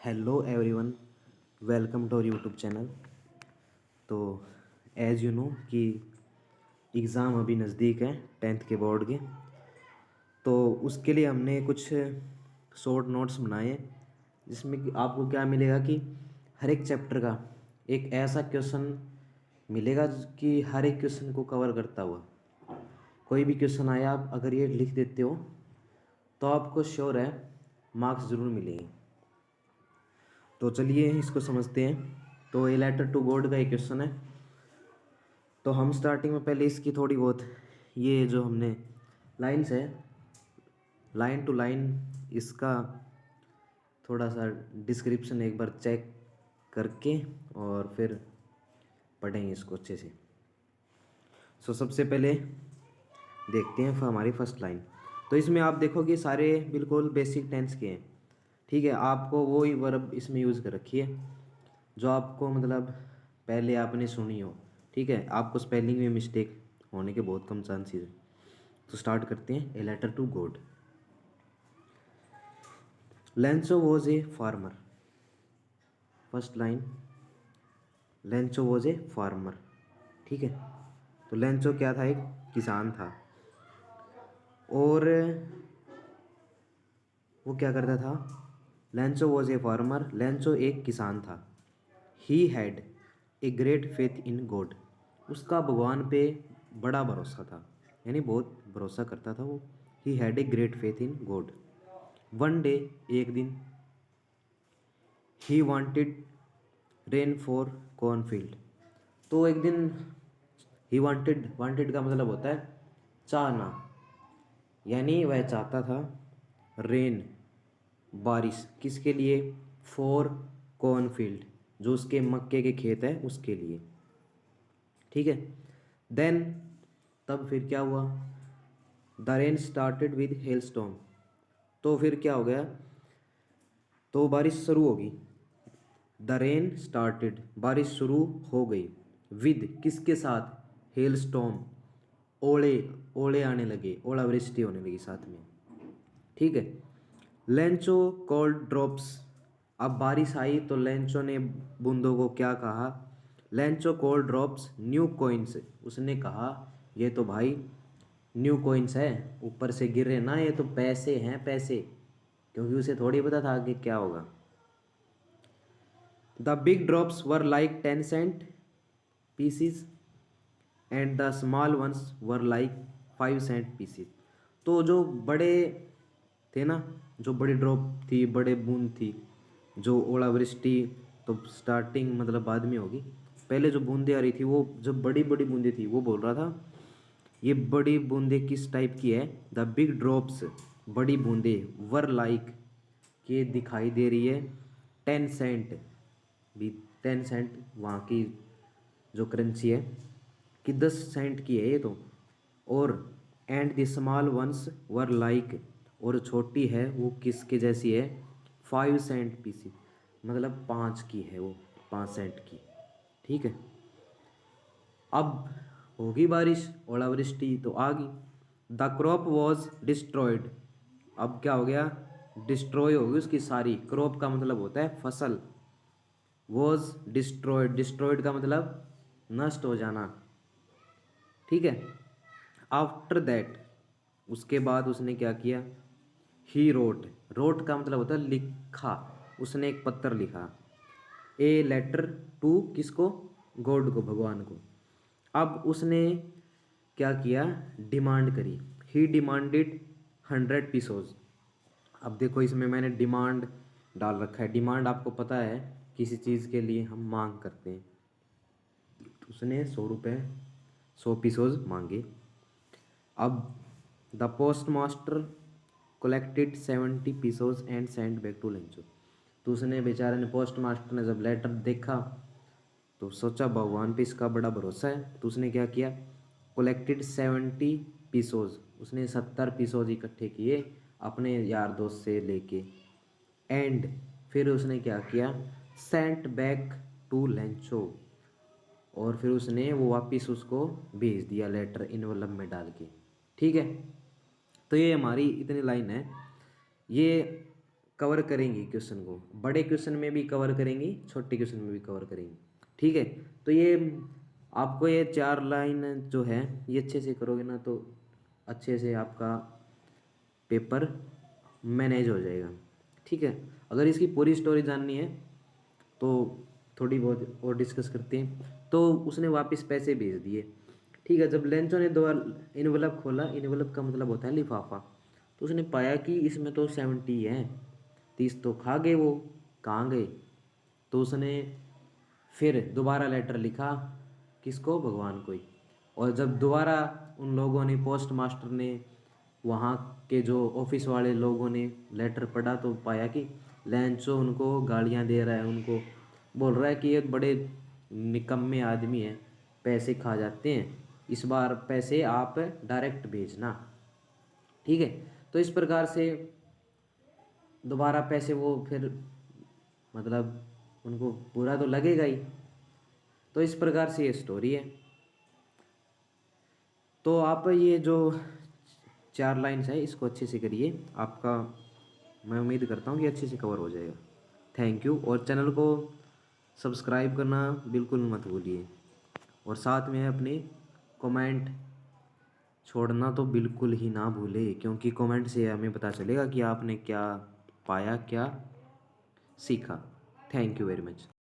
Hello everyone, welcome to our YouTube channel. तो as you know कि exam अभी नज़दीक है 10th के बोर्ड के। तो उसके लिए हमने कुछ शॉर्ट नोट्स बनाए हैं जिसमें कि आपको क्या मिलेगा कि हर एक चैप्टर का एक ऐसा क्वेश्चन मिलेगा कि हर एक क्वेश्चन को कवर करता हुआ। कोई भी क्वेश्चन आया, आप अगर ये लिख देते हो तो आपको श्योर है मार्क्स ज़रूर मिलेंगे। तो चलिए इसको समझते हैं। तो ए लेटर टू गॉड का एक क्वेश्चन है। तो हम स्टार्टिंग में पहले इसकी थोड़ी बहुत ये जो हमने लाइन्स है, लाइन टू लाइन इसका थोड़ा सा डिस्क्रिप्शन एक बार चेक करके और फिर पढ़ेंगे इसको अच्छे से। सबसे पहले देखते हैं हमारी फर्स्ट लाइन। तो इसमें आप देखोगे सारे बिल्कुल बेसिक टेंस के हैं। ठीक है, आपको वो ही वर्ब इसमें यूज़ कर रखी है जो आपको मतलब पहले आपने सुनी हो। ठीक है, आपको स्पेलिंग में मिस्टेक होने के बहुत कम चांसेस है। तो स्टार्ट करते हैं। A letter to God. Lencho was a farmer. First line, Lencho was a farmer. ठीक है, तो लेंचो क्या था? एक किसान था। और वो क्या करता था? Lencho was a farmer, Lencho एक किसान था। He had a great faith in God. उसका भगवान पे बड़ा भरोसा था, यानी बहुत भरोसा करता था वो। He had a great faith in God. One day, एक दिन, he wanted rain for cornfield. तो एक दिन ही वांटेड, वांटेड का मतलब होता है चाहना, यानी वह चाहता था रेन, बारिश, किसके लिए? फॉर कॉर्नफील्ड, जो उसके मक्के के खेत है उसके लिए। ठीक है, देन तब फिर क्या हुआ? The rain started with hello storm. तो फिर क्या हो गया? तो बारिश शुरू होगी। द रेन स्टार्टेड, बारिश शुरू हो गई। विद, किसके साथ? हेल स्टॉर्म, ओले, ओले आने लगे, ओलावृष्टि होने लगी साथ में। ठीक है, लेंचो कोल्ड ड्रॉप्स। अब बारिश आई तो लेंचो ने बूंदों को क्या कहा? Lencho cold drops new coins. उसने कहा ये तो भाई न्यू कॉइन्स है, ऊपर से गिर रहे ना, ये तो पैसे हैं, पैसे। क्योंकि उसे थोड़ी पता था कि क्या होगा। The big drops were like 10 cent pieces and the small ones were like 5 cent pieces. तो जो बड़े थे ना, जो बड़ी ड्रॉप थी, बड़े बूंद थी, जो ओलावृष्टि तो स्टार्टिंग मतलब बाद में होगी, पहले जो बूंदें आ रही थी, वो जब बड़ी बड़ी बूंदें थी, वो बोल रहा था ये बड़ी बूंदें किस टाइप की है? द बिग ड्रॉप्स, बड़ी बूंदें, वर लाइक, के दिखाई दे रही है 10 सेंट भी। 10 सेंट वहाँ की जो करेंसी है कि 10 सेंट की है ये तो। और and the small ones were like, और छोटी है वो किसके जैसी है? 5 सेंट पीसी, मतलब 5 की है वो, 5 सेंट की। ठीक है, अब होगी बारिश, ओलावृष्टि तो आ गई। The crop was destroyed. अब क्या हो गया? डिस्ट्रॉय होगी उसकी सारी। क्रॉप का मतलब होता है फसल। वॉज डिस्ट्रॉयड, डिस्ट्रॉयड का मतलब नष्ट हो जाना। ठीक है, आफ्टर दैट, उसके बाद उसने क्या किया? ही रोट, रोट का मतलब होता है लिखा। उसने एक पत्र लिखा। ए लेटर टू, किसको? गॉड को, भगवान को। अब उसने क्या किया? डिमांड करी। ही डिमांडेड 100 पीसोज। अब देखो इसमें मैंने डिमांड डाल रखा है। डिमांड आपको पता है किसी चीज़ के लिए हम मांग करते हैं। तो उसने 100 रुपये, 100 पीसोज मांगे। अब the post master collected 70 pesos and send back to Lencho. तो उसने, बेचारे ने, पोस्ट मास्टर ने जब लेटर देखा तो सोचा भगवान पे इसका बड़ा भरोसा है, तो उसने क्या किया? कलेक्टेड 70 पीसोज, उसने 70 पीसोज इकट्ठे किए अपने यार दोस्त से लेके। एंड फिर उसने क्या किया? सेंट बैक टू लेंचो, और फिर उसने वो वापस उसको भेज दिया लेटर इन्वॉल्व में डाल के। ठीक है, तो ये हमारी इतनी लाइन है। ये कवर करेंगी क्वेश्चन को, बड़े क्वेश्चन में भी कवर करेंगी, छोटे क्वेश्चन में भी कवर करेंगी। ठीक है, तो ये आपको ये 4 लाइन जो है ये अच्छे से करोगे ना तो अच्छे से आपका पेपर मैनेज हो जाएगा। ठीक है, अगर इसकी पूरी स्टोरी जाननी है तो थोड़ी बहुत और डिस्कस करते हैं। तो उसने वापस पैसे भेज दिए। ठीक है, जब लेंचो ने दोबारा इन्वेलप खोला, इन्वेलप का मतलब होता है लिफाफा, तो उसने पाया कि इसमें तो 70 है, 30 तो खा गए, वो कहाँ गए। तो उसने फिर दोबारा लेटर लिखा, किसको, भगवान को ही। और जब दोबारा उन लोगों ने, पोस्ट मास्टर ने, वहाँ के जो ऑफिस वाले लोगों ने लेटर पढ़ा तो पाया कि लैंचो उनको गालियाँ दे रहा है, उनको बोल रहा है कि ये बड़े निकम्मे आदमी हैं, पैसे खा जाते हैं, इस बार पैसे आप डायरेक्ट भेजना। ठीक है, तो इस प्रकार से दोबारा पैसे वो फिर, मतलब उनको बुरा तो लगेगा ही। तो इस प्रकार से ये स्टोरी है। तो आप ये जो 4 लाइन्स है इसको अच्छे से करिए, आपका मैं उम्मीद करता हूँ कि अच्छे से कवर हो जाएगा। थैंक यू, और चैनल को सब्सक्राइब करना बिल्कुल मत भूलिए, और साथ में अपने कमेंट छोड़ना तो बिल्कुल ही ना भूले, क्योंकि कमेंट से हमें पता चलेगा कि आपने क्या पाया, क्या सीखा। Thank you very much.